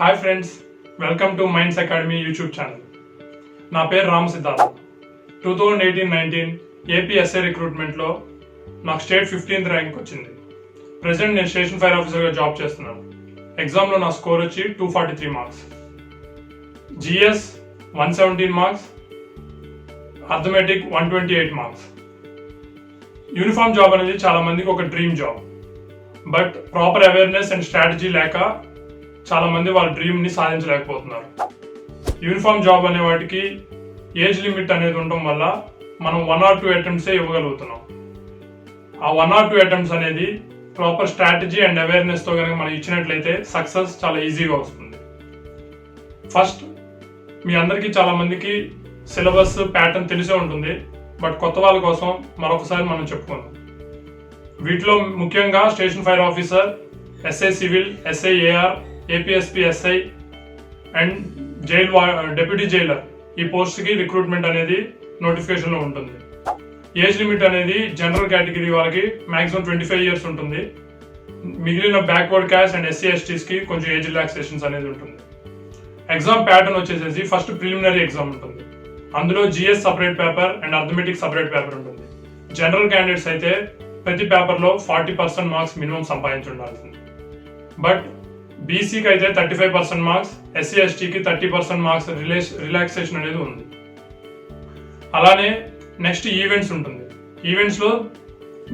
Hi friends, welcome to minds academy YouTube channel. నా పేరు Ram Siddharth. 2018-19 APSA రిక్రూట్మెంట్లో నాకు స్టేట్ 15th ర్యాంక్ వచ్చింది. ప్రెసెంట్ నేను స్టేషన్ ఫైర్ ఆఫీసర్గా జాబ్ చేస్తున్నాను. ఎగ్జామ్లో నా స్కోర్ వచ్చి 243 marks, GS 117 marks, arithmetic 128 marks. Uniform job అనేది చాలా మందికి ఒక dream job. But proper awareness and strategy లేక చాలా మంది వాళ్ళ డ్రీమ్ని సాధించలేకపోతున్నారు. యూనిఫామ్ జాబ్ అనే వాటికి ఏజ్ లిమిట్ అనేది ఉండటం వల్ల మనం 1 or 2 అటెంప్ట్సే ఇవ్వగలుగుతున్నాం. ఆ 1 or 2 అటెంప్ట్స్ అనేది ప్రాపర్ స్ట్రాటజీ అండ్ అవేర్నెస్తో కనుక మనం ఇచ్చినట్లయితే సక్సెస్ చాలా ఈజీగా వస్తుంది. ఫస్ట్, మీ అందరికీ చాలా మందికి సిలబస్ ప్యాటర్న్ తెలిసే ఉంటుంది. బట్ కొత్త వాళ్ళ కోసం మరొకసారి మనం చెప్పుకుందాం. వీటిలో ముఖ్యంగా station fire officer, SI civil, SI AR, APSP SI and deputy jailer ఈ పోస్ట్కి రిక్రూట్మెంట్ అనేది నోటిఫికేషన్లో ఉంటుంది. ఏజ్ లిమిట్ అనేది జనరల్ కేటగిరీ వాళ్ళకి మాక్సిమం 25 years ఉంటుంది. మిగిలిన బ్యాక్వర్డ్ క్యాస్ట్ అండ్ ఎస్సీ ఎస్టీస్కి కొంచెం ఏజ్ రిలాక్సేషన్స్ అనేది ఉంటుంది. ఎగ్జామ్ ప్యాటర్న్ వచ్చేసేసి ఫస్ట్ ప్రిలిమినరీ ఎగ్జామ్ ఉంటుంది. అందులో GS separate paper and arithmetic separate paper ఉంటుంది. జనరల్ క్యాండిడేట్స్ అయితే ప్రతి పేపర్లో 40% మార్క్స్ మినిమం సంపాదించి ఉండాల్సింది. బట్ బీసీకి అయితే 35% మార్క్స్, ఎస్సీ ఎస్టీకి 30% మార్క్స్ రిలాక్సేషన్ అనేది ఉంది. అలానే నెక్స్ట్ ఈవెంట్స్ ఉంటుంది. ఈవెంట్స్లో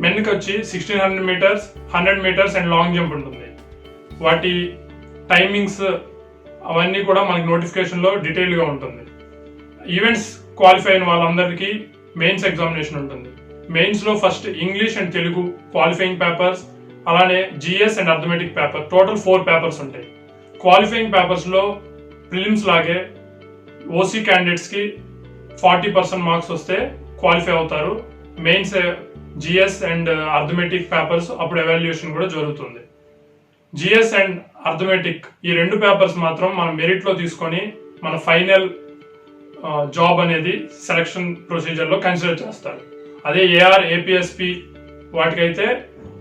మెన్కి వచ్చి 1600 meters, 100 meters and long jump ఉంటుంది. వాటి టైమింగ్స్ అవన్నీ కూడా మనకి నోటిఫికేషన్లో డీటెయిల్గా ఉంటుంది. ఈవెంట్స్ క్వాలిఫై అయిన వాళ్ళందరికీ మెయిన్స్ ఎగ్జామినేషన్ ఉంటుంది. మెయిన్స్లో first English and Telugu qualifying papers, అలానే GS and arithmetic paper, total 4 papers ఉంటాయి. క్వాలిఫైయింగ్ పేపర్స్లో ప్రిలిమ్స్ లాగే ఓసీ క్యాండిడేట్స్కి 40% మార్క్స్ వస్తే క్వాలిఫై అవుతారు. Mains GS and arithmetic papers అప్పుడు ఎవాల్యుయేషన్ కూడా జరుగుతుంది. జిఎస్ అండ్ అర్థమెటిక్ ఈ 2 పేపర్స్ మాత్రం మన మెరిట్లో తీసుకొని మన ఫైనల్ జాబ్ అనేది సెలక్షన్ ప్రొసీజర్లో కన్సిడర్ చేస్తారు. అదే ఏఆర్, ఏపీఎస్పీ వాటికైతే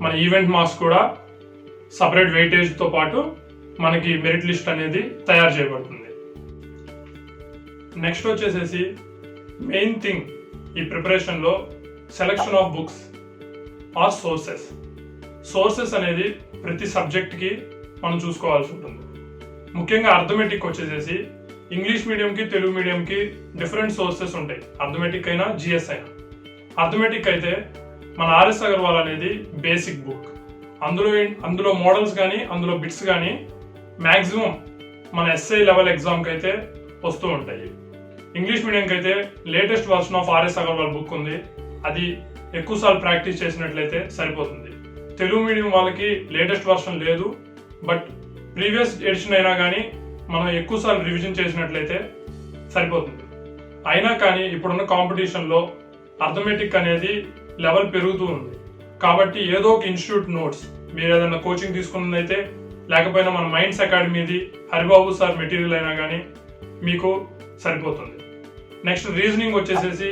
మన ఈవెంట్ మార్క్స్ కూడా సపరేట్ వెయిటేజ్తో పాటు మనకి మెరిట్ లిస్ట్ అనేది తయారు చేయబడుతుంది. నెక్స్ట్ వచ్చేసేసి మెయిన్ థింగ్ ఈ ప్రిపరేషన్లో selection of books or sources అనేది ప్రతి సబ్జెక్ట్కి మనం చూసుకోవాల్సి ఉంటుంది. ముఖ్యంగా అర్థమెటిక్ వచ్చేసేసి ఇంగ్లీష్ మీడియంకి తెలుగు మీడియంకి డిఫరెంట్ సోర్సెస్ ఉంటాయి. అర్థమెటిక్ అయినా జిఎస్ అయినా. అర్థమెటిక్ అయితే మన ఆర్ఎస్ అగర్వాల్ అనేది బేసిక్ బుక్. అందులో మోడల్స్ కానీ అందులో బిట్స్ కానీ మ్యాక్సిమం మన ఎస్ఐ లెవెల్ ఎగ్జామ్కి అయితే వస్తూ ఉంటాయి. ఇంగ్లీష్ మీడియంకి అయితే latest version of RS Agarwal book ఉంది. అది ఎక్కువసార్లు ప్రాక్టీస్ చేసినట్లయితే సరిపోతుంది. తెలుగు మీడియం వాళ్ళకి లేటెస్ట్ వర్షన్ లేదు. బట్ ప్రీవియస్ ఎడిషన్ అయినా కానీ మనం ఎక్కువసార్లు రివిజన్ చేసినట్లయితే సరిపోతుంది. అయినా కానీ ఇప్పుడున్న కాంపిటీషన్లో అర్థమెటిక్ అనేది లెవెల్ పెరుగుతూ ఉంది. కాబట్టి ఏదో ఒక ఇన్స్టిట్యూట్ నోట్స్ మీరు ఏదైనా కోచింగ్ తీసుకున్నదైతే, లేకపోయినా మన మైండ్స్ అకాడమీది హరిబాబు సార్ మెటీరియల్ అయినా కానీ మీకు సరిపోతుంది. నెక్స్ట్ రీజనింగ్ వచ్చేసేసి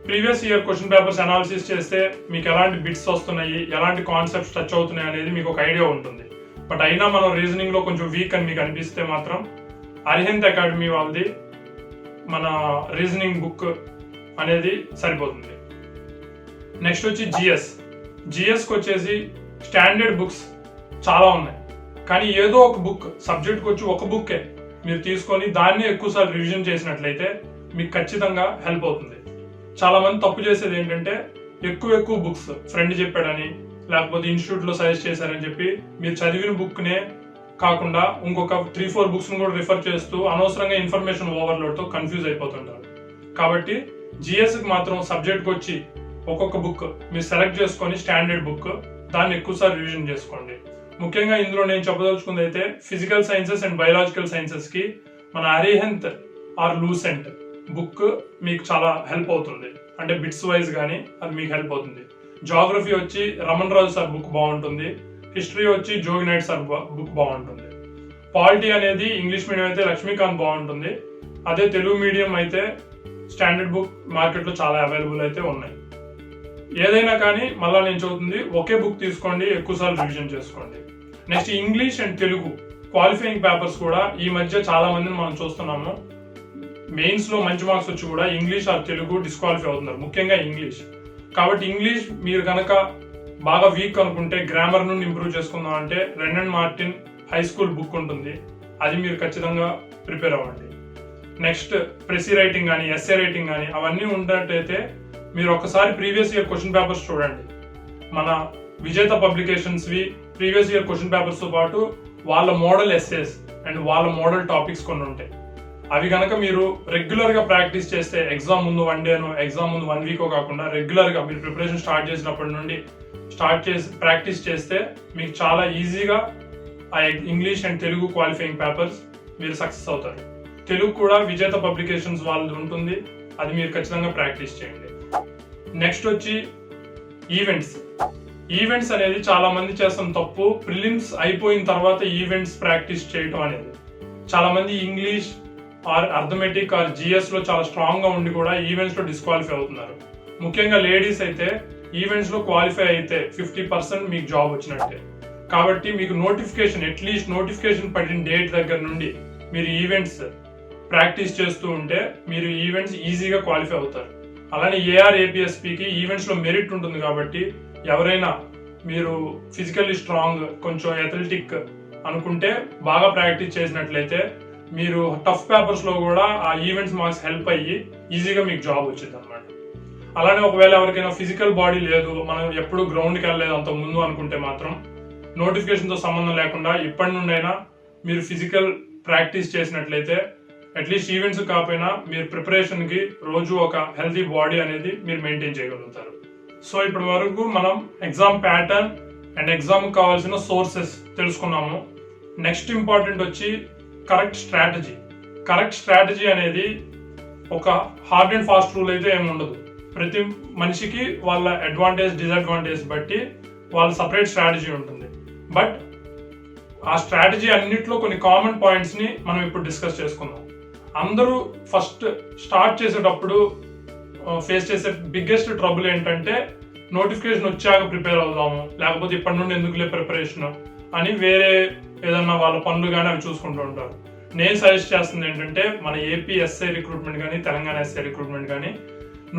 previous year question papers analysis చేస్తే మీకు ఎలాంటి బిట్స్ వస్తున్నాయి, ఎలాంటి కాన్సెప్ట్స్ టచ్ అవుతున్నాయి అనేది మీకు ఒక ఐడియా ఉంటుంది. బట్ అయినా మనం రీజనింగ్లో కొంచెం వీక్ అని మీకు అనిపిస్తే మాత్రం అరిహంత్ అకాడమీ వాళ్ళది మన రీజనింగ్ బుక్ అనేది సరిపోతుంది. నెక్స్ట్ వచ్చి జిఎస్కి వచ్చేసి స్టాండర్డ్ బుక్స్ చాలా ఉన్నాయి. కానీ ఏదో ఒక బుక్ సబ్జెక్ట్కి వచ్చి ఒక బుక్కే మీరు తీసుకొని దాన్ని ఎక్కువసార్లు రివిజన్ చేసినట్లయితే మీకు ఖచ్చితంగా హెల్ప్ అవుతుంది. చాలా మంది తప్పు చేసేది ఏంటంటే ఎక్కువ బుక్స్ ఫ్రెండ్ చెప్పాడని లేకపోతే ఇన్స్టిట్యూట్లో సజెస్ట్ చేశారని చెప్పి మీరు చదివిన బుక్నే కాకుండా ఇంకొక 3-4 బుక్స్ని కూడా రిఫర్ చేస్తూ అనవసరంగా ఇన్ఫర్మేషన్ ఓవర్లోడ్తో కన్ఫ్యూజ్ అయిపోతుంటారు. కాబట్టి జిఎస్కి మాత్రం సబ్జెక్ట్కి వచ్చి ఒక్కొక్క బుక్ మీరు సెలెక్ట్ చేసుకొని స్టాండర్డ్ బుక్ దాన్ని ఎక్కువసారి రివిజన్ చేసుకోండి. ముఖ్యంగా ఇందులో నేను చెప్పదలుచుకుంది అయితే ఫిజికల్ సైన్సెస్ అండ్ బయాలజికల్ సైన్సెస్కి మన అరిహంత్ ఆర్ లూసెంట్ బుక్ మీకు చాలా హెల్ప్ అవుతుంది. అంటే బిట్స్ వైజ్ కానీ అది మీకు హెల్ప్ అవుతుంది. జాగ్రఫీ వచ్చి రమణ్ రాజు సార్ బుక్ బాగుంటుంది. హిస్టరీ వచ్చి జోగి నాయుడు సార్ బుక్ బాగుంటుంది. పాలిటీ అనేది ఇంగ్లీష్ మీడియం అయితే లక్ష్మీకాంత్ బాగుంటుంది. అదే తెలుగు మీడియం అయితే స్టాండర్డ్ బుక్ మార్కెట్లో చాలా అవైలబుల్ అయితే ఉన్నాయి. ఏదైనా కానీ మళ్ళీ నేను చెబుతుంది ఒకే బుక్ తీసుకోండి, ఎక్కువసార్లు రివిజన్ చేసుకోండి. Next English and Telugu qualifying papers కూడా ఈ మధ్య చాలా మందిని మనం చూస్తున్నాము. మెయిన్స్ లో మంచి మార్క్స్ వచ్చి కూడా ఇంగ్లీష్ ఆర్ తెలుగు డిస్క్వాలిఫై అవుతున్నారు, ముఖ్యంగా ఇంగ్లీష్. కాబట్టి ఇంగ్లీష్ మీరు కనుక బాగా వీక్ అనుకుంటే గ్రామర్ నుండి ఇంప్రూవ్ చేసుకుందాం అంటే రెన్ మార్టిన్ హై స్కూల్ బుక్ ఉంటుంది, అది మీరు ఖచ్చితంగా ప్రిపేర్ అవ్వండి. నెక్స్ట్ ప్రెసీ రైటింగ్ కానీ ఎస్ఏ రైటింగ్ కానీ అవన్నీ ఉన్నట్టయితే మీరు ఒకసారి ప్రీవియస్ ఇయర్ క్వశ్చన్ పేపర్స్ చూడండి. మన విజేత పబ్లికేషన్స్వి ప్రీవియస్ ఇయర్ క్వశ్చన్ పేపర్స్తో పాటు వాళ్ళ మోడల్ ఎస్సేస్ అండ్ వాళ్ళ మోడల్ టాపిక్స్ కొన్ని ఉంటాయి. అవి కనుక మీరు రెగ్యులర్గా ప్రాక్టీస్ చేస్తే ఎగ్జామ్ ముందు 1 డేనో ఎగ్జామ్ ముందు 1 వీకో కాకుండా రెగ్యులర్గా మీరు ప్రిపరేషన్ స్టార్ట్ చేసినప్పటి నుండి ప్రాక్టీస్ చేస్తే మీకు చాలా ఈజీగా ఆ English and Telugu qualifying papers మీరు సక్సెస్ అవుతారు. తెలుగు కూడా విజేత పబ్లికేషన్స్ వాళ్ళది ఉంటుంది, అది మీరు ఖచ్చితంగా ప్రాక్టీస్ చేయండి. నెక్స్ట్ వచ్చి ఈవెంట్స్ అనేది చాలా మంది చేస్తున్న తప్పు. ప్రిలిమ్స్ అయిపోయిన తర్వాత ఈవెంట్స్ ప్రాక్టీస్ చేయటం అనేది. చాలా మంది English or arithmetic or GS లో చాలా స్ట్రాంగ్ గా ఉండి కూడా ఈవెంట్స్ లో డిస్క్వాలిఫై అవుతున్నారు. ముఖ్యంగా లేడీస్ అయితే ఈవెంట్స్ లో క్వాలిఫై అయితే 50% మీకు జాబ్ వచ్చినట్టే. కాబట్టి మీకు అట్లీస్ట్ నోటిఫికేషన్ పడిన డేట్ దగ్గర నుండి మీరు ఈవెంట్స్ ప్రాక్టీస్ చేస్తూ ఉంటే మీరు ఈవెంట్స్ ఈజీగా క్వాలిఫై అవుతారు. అలానే ఏఆర్ఏపిఎస్పికి ఈవెంట్స్ లో మెరిట్ ఉంటుంది కాబట్టి ఎవరైనా మీరు ఫిజికల్లీ స్ట్రాంగ్ కొంచెం అథ్లెటిక్ అనుకుంటే బాగా ప్రాక్టీస్ చేసినట్లయితే మీరు టఫ్ పేపర్స్ లో కూడా ఆ ఈవెంట్స్ మార్క్స్ హెల్ప్ అయ్యి ఈజీగా మీకు జాబ్ వచ్చింది అనమాట. అలానే ఒకవేళ ఎవరికైనా ఫిజికల్ బాడీ లేదు, మనం ఎప్పుడు గ్రౌండ్కి వెళ్ళలేదు అంత ముందు అనుకుంటే మాత్రం నోటిఫికేషన్తో సంబంధం లేకుండా ఇప్పటి నుండైనా మీరు ఫిజికల్ ప్రాక్టీస్ చేసినట్లయితే అట్లీస్ట్ ఈవెంట్స్ కాకపోయినా మీరు ప్రిపరేషన్కి రోజు ఒక హెల్తీ బాడీ అనేది మీరు మెయింటైన్ చేయగలుగుతారు. సో ఇప్పటి వరకు మనం ఎగ్జామ్ ప్యాటర్న్ అండ్ ఎగ్జామ్ కావాల్సిన సోర్సెస్ తెలుసుకున్నాము. నెక్స్ట్ ఇంపార్టెంట్ వచ్చి కరెక్ట్ స్ట్రాటజీ అనేది ఒక హార్డ్ అండ్ ఫాస్ట్ రూల్ అయితే ఏమి ఉండదు. ప్రతి మనిషికి వాళ్ళ అడ్వాంటేజ్ డిసడ్వాంటేజ్ బట్టి వాళ్ళ సపరేట్ స్ట్రాటజీ ఉంటుంది. బట్ ఆ స్ట్రాటజీ అన్నిట్లో కొన్ని కామన్ పాయింట్స్ ని మనం ఇప్పుడు డిస్కస్ చేసుకుందాం. అందరూ ఫస్ట్ స్టార్ట్ చేసేటప్పుడు ఫేస్ చేసే బిగ్గెస్ట్ ట్రబుల్ ఏంటంటే నోటిఫికేషన్ వచ్చాక ప్రిపేర్ అవుదాము, లేకపోతే ఇప్పటి నుండి ఎందుకులే ప్రిపరేషన్ అని వేరే ఏదన్నా వాళ్ళ పనులు కానీ అవి చూసుకుంటూ ఉంటారు. నేను సజెస్ట్ చేస్తుంది ఏంటంటే మన ఏపీ ఎస్ఐ రిక్రూట్మెంట్ కానీ తెలంగాణ ఎస్ఐ రిక్రూట్మెంట్ కానీ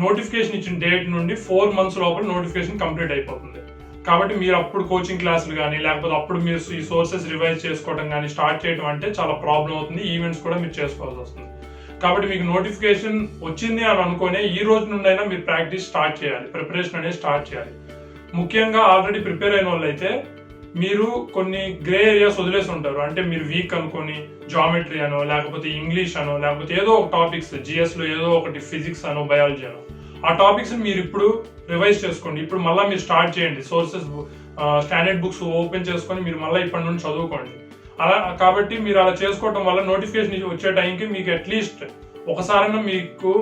నోటిఫికేషన్ ఇచ్చిన డేట్ నుండి 4 months లోపల నోటిఫికేషన్ కంప్లీట్ అయిపోతుంది. కాబట్టి మీరు అప్పుడు కోచింగ్ క్లాసులు కానీ లేకపోతే అప్పుడు మీరు ఈ సోర్సెస్ రివైజ్ చేసుకోవడం కానీ స్టార్ట్ చేయడం అంటే చాలా ప్రాబ్లం అవుతుంది. ఈవెంట్స్ కూడా మీరు చేసుకోవాల్సి వస్తుంది. కాబట్టి మీకు నోటిఫికేషన్ వచ్చింది అని అనుకునే ఈ రోజు నుండి అయినా మీరు ప్రాక్టీస్ స్టార్ట్ చేయాలి, ప్రిపరేషన్ అనేది స్టార్ట్ చేయాలి. ముఖ్యంగా ఆల్రెడీ ప్రిపేర్ అయిన వాళ్ళు అయితే మీరు కొన్ని గ్రే ఏరియాస్ వదిలేసి ఉంటారు. అంటే మీరు వీక్ అనుకొని జామెట్రీ అనో లేకపోతే ఇంగ్లీష్ అనో లేకపోతే ఏదో ఒక టాపిక్స్ జిఎస్ లో ఏదో ఒకటి ఫిజిక్స్ అనో బయాలజీ అనో ఆ టాపిక్స్ మీరు ఇప్పుడు రివైజ్ చేసుకోండి. ఇప్పుడు మళ్ళీ మీరు స్టార్ట్ చేయండి. సోర్సెస్ స్టాండర్డ్ బుక్స్ ఓపెన్ చేసుకొని మీరు మళ్ళీ ఇప్పటి నుండి చదువుకోండి. అలా కాబట్టి మీరు అలా చేసుకోవడం వల్ల నోటిఫికేషన్ వచ్చే టైంకి మీకు అట్లీస్ట్ ఒకసారైనా మీకు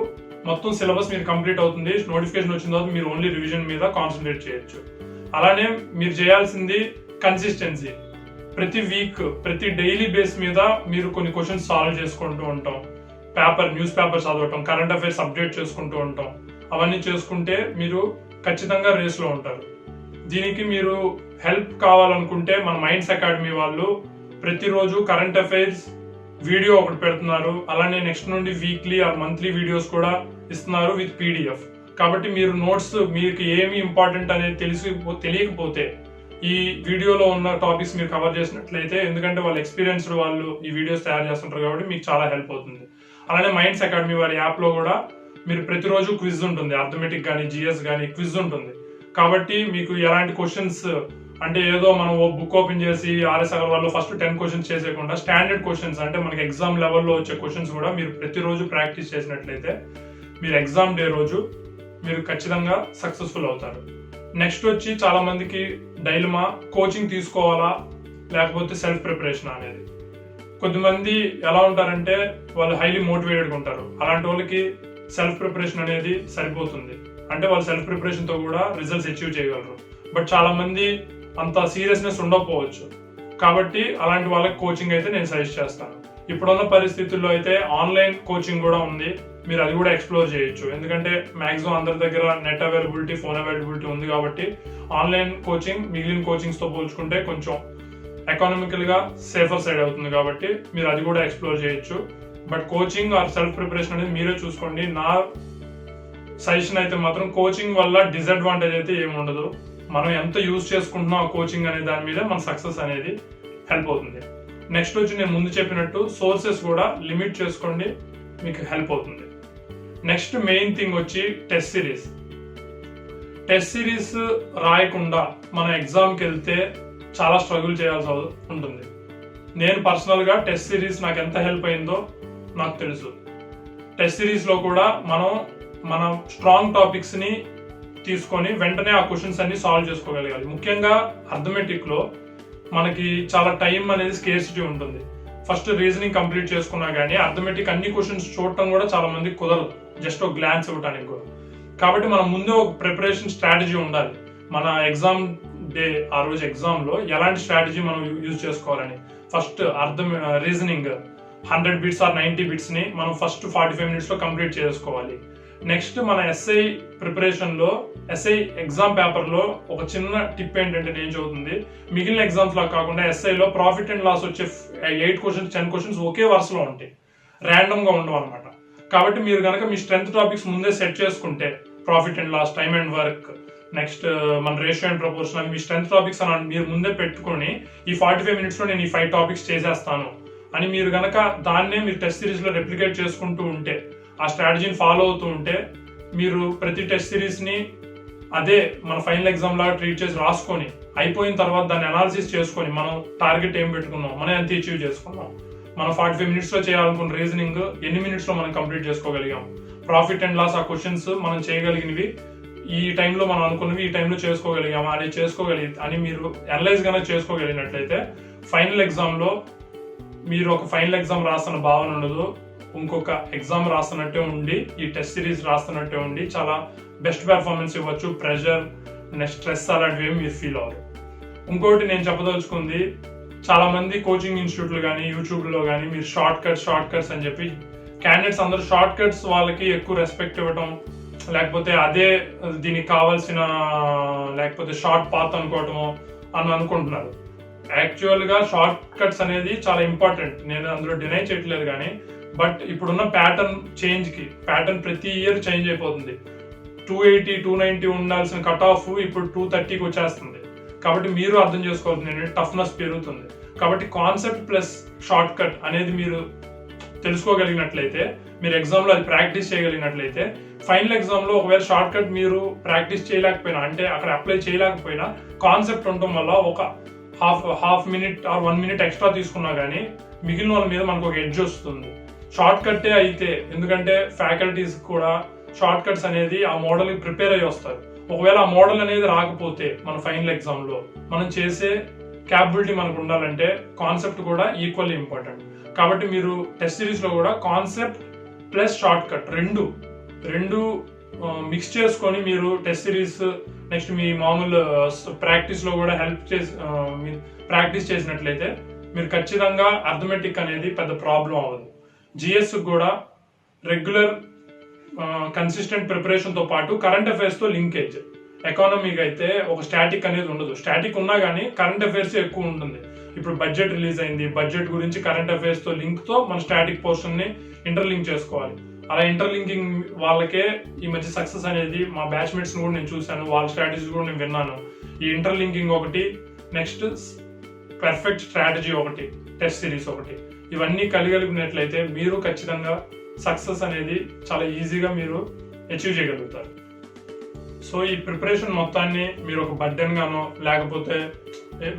మొత్తం సిలబస్ మీరు కంప్లీట్ అవుతుంది. నోటిఫికేషన్ వచ్చిన తర్వాత మీరు ఓన్లీ రివిజన్ మీద కాన్సన్ట్రేట్ చేయొచ్చు. అలానే మీరు చేయాల్సింది కన్సిస్టెన్సీ. ప్రతి వీక్ ప్రతి డైలీ బేస్ మీద మీరు కొన్ని క్వశ్చన్స్ సాల్వ్ చేసుకుంటూ ఉంటాం, న్యూస్ పేపర్ చదవటం, కరెంట్ అఫైర్స్ అప్డేట్ చేసుకుంటూ ఉంటాం. అవన్నీ చేసుకుంటే మీరు ఖచ్చితంగా రేస్లో ఉంటారు. దీనికి మీరు హెల్ప్ కావాలనుకుంటే మన మైండ్స్ అకాడమీ వాళ్ళు ప్రతిరోజు కరెంట్ అఫైర్స్ వీడియో ఒకటి పెడుతున్నారు. అలానే నెక్స్ట్ నుండి వీక్లీ ఆర్ మంత్లీ వీడియోస్ కూడా ఇస్తున్నారు విత్ పీడిఎఫ్. కాబట్టి మీరు నోట్స్ మీకు ఏమి ఇంపార్టెంట్ అనేది తెలియకపోతే ఈ వీడియోలో ఉన్న టాపిక్స్ మీరు కవర్ చేసినట్లయితే, ఎందుకంటే వాళ్ళ ఎక్స్పీరియన్స్డ్ వాళ్ళు ఈ వీడియోస్ తయారు చేస్తుంటారు కాబట్టి మీకు చాలా హెల్ప్ అవుతుంది. అలానే మైండ్స్ అకాడమీ వారి యాప్లో కూడా మీరు ప్రతిరోజు క్విజ్ ఉంటుంది, అర్థమెటిక్ కానీ జిఎస్ కానీ క్విజ్ ఉంటుంది. కాబట్టి మీకు ఎలాంటి క్వశ్చన్స్ అంటే ఏదో మనం బుక్ ఓపెన్ చేసి ఆర్ఎస్ అగర్వాల్లో ఫస్ట్ 10 క్వశ్చన్స్ చేసేయకుండా స్టాండర్డ్ క్వశ్చన్స్ అంటే మనకి ఎగ్జామ్ లెవెల్లో వచ్చే క్వశ్చన్స్ కూడా మీరు ప్రతిరోజు ప్రాక్టీస్ చేసినట్లయితే మీరు ఎగ్జామ్ డే రోజు మీరు ఖచ్చితంగా సక్సెస్ఫుల్ అవుతారు. నెక్స్ట్ వచ్చి చాలా మందికి డైలమా, కోచింగ్ తీసుకోవాలా లేకపోతే సెల్ఫ్ ప్రిపరేషన్ అనేది. కొద్దిమంది ఎలా ఉంటారంటే వాళ్ళు హైలీ మోటివేటెడ్గా ఉంటారు. అలాంటి వాళ్ళకి సెల్ఫ్ ప్రిపరేషన్ అనేది సరిపోతుంది. అంటే వాళ్ళు సెల్ఫ్ ప్రిపరేషన్తో కూడా రిజల్ట్స్ అచీవ్ చేయగలరు. బట్ చాలా మంది అంత సీరియస్నెస్ ఉండకపోవచ్చు. కాబట్టి అలాంటి వాళ్ళకి కోచింగ్ అయితే నేను సజెస్ట్ చేస్తాను. ఇప్పుడున్న పరిస్థితుల్లో అయితే ఆన్లైన్ కోచింగ్ కూడా ఉంది, మీరు అది కూడా ఎక్స్ప్లోర్ చేయొచ్చు. ఎందుకంటే మాక్సిమం అందరి దగ్గర నెట్ అవైలబిలిటీ, ఫోన్ అవైలబిలిటీ ఉంది కాబట్టి ఆన్లైన్ కోచింగ్ మిగిలిన కోచింగ్స్తో పోల్చుకుంటే కొంచెం ఎకానమికల్గా సేఫర్ సైడ్ అవుతుంది కాబట్టి మీరు అది కూడా ఎక్స్ప్లోర్ చేయొచ్చు. But coaching or self preparation అనేది మీరే చూసుకోండి. నా సజెషన్ అయితే మాత్రం కోచింగ్ వల్ల డిసడ్వాంటేజ్ అయితే ఏమి ఉండదు. మనం ఎంత యూజ్ చేసుకుంటున్నాం ఆ కోచింగ్ అనే దాని మీద మన సక్సెస్ అనేది హెల్ప్ అవుతుంది. నెక్స్ట్ వచ్చి నేను ముందు చెప్పినట్టు సోర్సెస్ కూడా లిమిట్ చేసుకోండి, మీకు హెల్ప్ అవుతుంది. నెక్స్ట్ మెయిన్ థింగ్ వచ్చి టెస్ట్ సిరీస్. టెస్ట్ సిరీస్ రాయకుండా మన ఎగ్జామ్కి వెళ్తే చాలా స్ట్రగుల్ చేయాల్సి ఉంటుంది. నేను పర్సనల్గా టెస్ట్ సిరీస్ నాకు ఎంత హెల్ప్ అయిందో నాకు తెలుసు. టెస్ట్ సిరీస్లో కూడా మన స్ట్రాంగ్ టాపిక్స్ని తీసుకొని వెంటనే ఆ క్వశ్చన్స్ అన్ని సాల్వ్ చేసుకోగలగాలి. ముఖ్యంగా అర్థమెటిక్లో మనకి చాలా టైం అనేది స్కేర్సిటీ ఉంటుంది. ఫస్ట్ రీజనింగ్ కంప్లీట్ చేసుకున్నా కానీ అర్థమెటిక్ అన్ని క్వశ్చన్స్ చూడటం కూడా చాలా మందికి కుదరదు, జస్ట్ ఒక గ్లాన్స్ ఇవ్వడానికి కూడా. కాబట్టి మనం ముందే ఒక ప్రిపరేషన్ స్ట్రాటజీ ఉండాలి. మన ఎగ్జామ్ డే ఆ రోజు ఎగ్జామ్లో ఎలాంటి స్ట్రాటజీ మనం యూజ్ చేసుకోవాలని. ఫస్ట్ రీజనింగ్ 100 బిట్స్ ఆర్ 90 బిట్స్ని మనం ఫస్ట్ 45 మినిట్స్లో కంప్లీట్ చేసుకోవాలి. నెక్స్ట్ మన ఎస్ఐ ప్రిపరేషన్లో ఎస్ఐ ఎగ్జామ్ పేపర్లో ఒక చిన్న టిప్ ఏంటంటే నేను చదువుతుంది, మిగిలిన ఎగ్జామ్స్ లా కాకుండా ఎస్ఐలో ప్రాఫిట్ అండ్ లాస్ వచ్చే 8 క్వశ్చన్స్ 10 క్వశ్చన్స్ ఒకే వరుసలో ఉంటాయి, ర్యాండమ్గా ఉండవు అనమాట. కాబట్టి మీరు కనుక మీ స్ట్రెంత్ టాపిక్స్ ముందే సెట్ చేసుకుంటే profit and loss, time and work, next మన రేషియో అండ్ ప్రపోర్షన్, మీ స్ట్రెంత్ టాపిక్స్ అని మీరు ముందే పెట్టుకొని ఈ 45 మినిట్స్లో నేను ఈ 5 టాపిక్స్ చేసేస్తాను అని మీరు కనుక దాన్నే మీరు టెస్ట్ సిరీస్లో రెప్లికేట్ చేసుకుంటూ ఉంటే, ఆ స్ట్రాటజీని ఫాలో అవుతూ ఉంటే, మీరు ప్రతి టెస్ట్ సిరీస్ని అదే మన ఫైనల్ ఎగ్జామ్ లాగా ట్రీట్ చేసి రాసుకొని అయిపోయిన తర్వాత దాన్ని అనాలిసిస్ చేసుకొని మనం టార్గెట్ ఏం పెట్టుకున్నాం, మనం ఎంత అచీవ్ చేసుకున్నాం, మనం 45 మినిట్స్లో చేయాలనుకున్న రీజనింగ్ ఎన్ని మినిట్స్లో మనం కంప్లీట్ చేసుకోగలిగాం, ప్రాఫిట్ అండ్ లాస్ ఆ క్వశ్చన్స్ మనం చేయగలిగినవి ఈ టైంలో మనం అనుకున్నవి ఈ టైంలో చేసుకోగలిగామా అని మీరు అనలైజ్ కనుక చేసుకోగలిగినట్లయితే ఫైనల్ ఎగ్జామ్లో మీరు ఒక ఫైనల్ ఎగ్జామ్ రాస్తున్న భావన ఉండదు, ఇంకొక ఎగ్జామ్ రాస్తున్నట్టే ఉండి ఈ టెస్ట్ సిరీస్ రాస్తున్నట్టే ఉండి చాలా బెస్ట్ పెర్ఫార్మెన్స్ ఇవ్వచ్చు. ప్రెషర్, నెక్స్ట్ స్ట్రెస్ అలాంటివి ఏమి మీరు ఫీల్ అవ్వరు. ఇంకోటి నేను చెప్పదలుచుకుంది, చాలా మంది కోచింగ్ ఇన్స్టిట్యూట్లు కానీ యూట్యూబ్లో కానీ మీరు షార్ట్ కట్స్ అని చెప్పి క్యాండిడేట్స్ అందరూ షార్ట్ కట్స్ వాళ్ళకి ఎక్కువ రెస్పెక్ట్ ఇవ్వటం, లేకపోతే అదే దీనికి కావాల్సిన లేకపోతే షార్ట్ పాత్ అనుకోవటము అని అనుకుంటున్నారు. యాక్చువల్గా షార్ట్ కట్స్ అనేది చాలా ఇంపార్టెంట్, నేను అందులో డినై చేయట్లేదు. కానీ బట్ ఇప్పుడున్న ప్యాటర్న్ ప్రతి ఇయర్ చేంజ్ అయిపోతుంది. 280, 290 ఉండాల్సిన కట్ ఆఫ్ ఇప్పుడు 230కి వచ్చేస్తుంది. కాబట్టి మీరు అర్థం చేసుకోవాల్సింది టఫ్నెస్ పెరుగుతుంది. కాబట్టి కాన్సెప్ట్ ప్లస్ షార్ట్ కట్ అనేది మీరు తెలుసుకోగలిగినట్లయితే, మీరు ఎగ్జామ్లో అది ప్రాక్టీస్ చేయగలిగినట్లయితే, ఫైనల్ ఎగ్జామ్లో ఒకవేళ షార్ట్ కట్ మీరు ప్రాక్టీస్ చేయలేకపోయినా, అంటే అక్కడ అప్లై చేయలేకపోయినా, కాన్సెప్ట్ ఉండటం వల్ల ఒక half minute or 1 minute extra తీసుకున్నా కానీ మిగిలిన వాళ్ళ మీద మనకు ఒక ఎడ్జ్ వస్తుంది. షార్ట్ కట్టే అయితే, ఎందుకంటే ఫ్యాకల్టీస్ కూడా షార్ట్ కట్స్ అనేది ఆ మోడల్కి ప్రిపేర్ అయ్యి వస్తారు. ఒకవేళ ఆ మోడల్ అనేది రాకపోతే మన ఫైనల్ ఎగ్జామ్లో మనం చేసే క్యాపబిలిటీ మనకు ఉండాలంటే కాన్సెప్ట్ కూడా ఈక్వల్లీ ఇంపార్టెంట్. కాబట్టి మీరు టెస్ట్ సిరీస్లో కూడా కాన్సెప్ట్ ప్లస్ షార్ట్ కట్ రెండు మిక్స్ చేసుకొని మీరు టెస్ట్ సిరీస్ నెక్స్ట్ మీ మామూలు ప్రాక్టీస్లో కూడా ప్రాక్టీస్ చేసినట్లయితే మీరు ఖచ్చితంగా అర్థమెటిక్ అనేది పెద్ద ప్రాబ్లం అవ్వదు. జిఎస్ కూడా రెగ్యులర్ కన్సిస్టెంట్ ప్రిపరేషన్తో పాటు కరెంట్ అఫైర్స్తో లింకేజ్. ఎకానమీకి అయితే ఒక స్టాటిక్ అనేది ఉండదు, స్టాటిక్ ఉన్నా కానీ కరెంట్ అఫైర్స్ ఎక్కువ ఉంటుంది. ఇప్పుడు బడ్జెట్ రిలీజ్ అయింది, బడ్జెట్ గురించి కరెంట్ అఫైర్స్తో లింక్తో మన స్టాటిక్ పోర్షన్ని ఇంటర్లింక్ చేసుకోవాలి. అలా ఇంటర్లింకింగ్ వాళ్ళకే ఈ మధ్య సక్సెస్ అనేది మా బ్యాచ్మేట్స్ని కూడా నేను చూశాను, వాళ్ళ స్ట్రాటజీస్ కూడా నేను విన్నాను. ఈ ఇంటర్లింకింగ్ ఒకటి, నెక్స్ట్ పర్ఫెక్ట్ స్ట్రాటజీ ఒకటి, టెస్ట్ సిరీస్ ఒకటి, ఇవన్నీ కలిగినట్లయితే మీరు ఖచ్చితంగా సక్సెస్ అనేది చాలా ఈజీగా మీరు అచీవ్ చేయగలుగుతారు. సో ఈ ప్రిపరేషన్ మొత్తాన్ని మీరు ఒక బర్డెన్ గానో లేకపోతే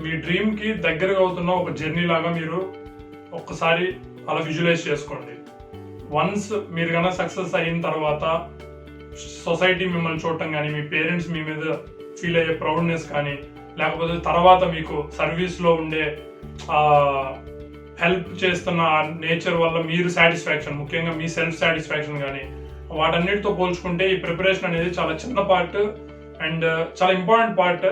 మీ డ్రీమ్కి దగ్గరగా అవుతున్న ఒక జర్నీ లాగా మీరు ఒక్కసారి అలా విజువలైజ్ చేసుకోండి. వన్స్ మీరు కన్నా సక్సెస్ అయిన తర్వాత సొసైటీ మిమ్మల్ని చూడటం కానీ, మీ పేరెంట్స్ మీ మీద ఫీల్ అయ్యే ప్రౌడ్నెస్ కానీ, లేకపోతే తర్వాత మీకు సర్వీస్లో ఉండే హెల్ప్ చేస్తున్న నేచర్ వల్ల మీరు సాటిస్ఫాక్షన్, ముఖ్యంగా మీ సెల్ఫ్ సాటిస్ఫాక్షన్ కానీ, వాటన్నిటితో పోల్చుకుంటే ఈ ప్రిపరేషన్ అనేది చాలా చిన్న పార్ట్ అండ్ చాలా ఇంపార్టెంట్ పార్ట్.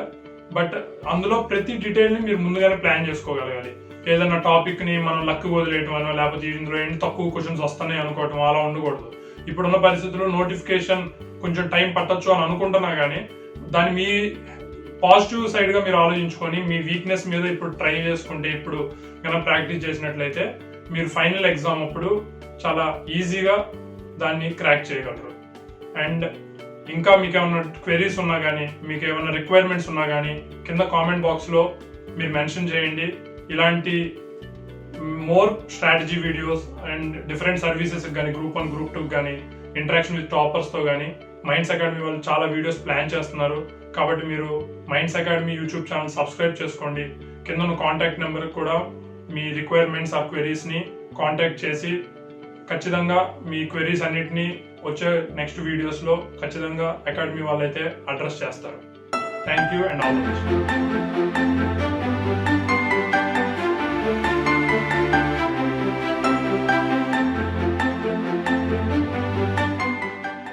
బట్ అందులో ప్రతి డీటెయిల్ని మీరు ముందుగానే ప్లాన్ చేసుకోగలగాలి. ఏదైనా టాపిక్ని మనం లక్ వదిలేయటం అనో, లేకపోతే ఇందులో ఏంటి తక్కువ క్వశ్చన్స్ వస్తున్నాయి అనుకోవటం, అలా ఉండకూడదు. ఇప్పుడున్న పరిస్థితుల్లో నోటిఫికేషన్ కొంచెం టైం పట్టొచ్చు అని అనుకుంటున్నా కానీ దాన్ని మీ పాజిటివ్ సైడ్గా మీరు ఆలోచించుకొని మీ వీక్నెస్ మీద ఇప్పుడు ట్రై చేసుకుంటే ఇప్పుడు కనుక ప్రాక్టీస్ చేసినట్లయితే మీరు ఫైనల్ ఎగ్జామ్ అప్పుడు చాలా ఈజీగా దాన్ని క్రాక్ చేయగలరు. అండ్ ఇంకా మీకు ఏమైనా క్వెరీస్ ఉన్నా కానీ మీకు ఏమైనా రిక్వైర్మెంట్స్ ఉన్నా కానీ కింద కామెంట్ బాక్స్లో మీరు మెన్షన్ చేయండి. ఇలాంటి more strategy videos and different services కానీ గ్రూప్ 1 గ్రూప్ 2 కానీ ఇంటరాక్షన్ విత్ టాపర్స్తో కానీ మైండ్స్ అకాడమీ వాళ్ళు చాలా వీడియోస్ ప్లాన్ చేస్తున్నారు. కాబట్టి మీరు minds academy YouTube channel subscribe చేసుకోండి. కింద ఉన్న కాంటాక్ట్ నెంబర్ కూడా మీ రిక్వైర్మెంట్స్ ఆ క్వెరీస్ని కాంటాక్ట్ చేసి ఖచ్చితంగా మీ క్వెరీస్ అన్నిటినీ వచ్చే నెక్స్ట్ వీడియోస్లో ఖచ్చితంగా అకాడమీ వాళ్ళైతే అడ్రస్ చేస్తారు. Thank you and all the best.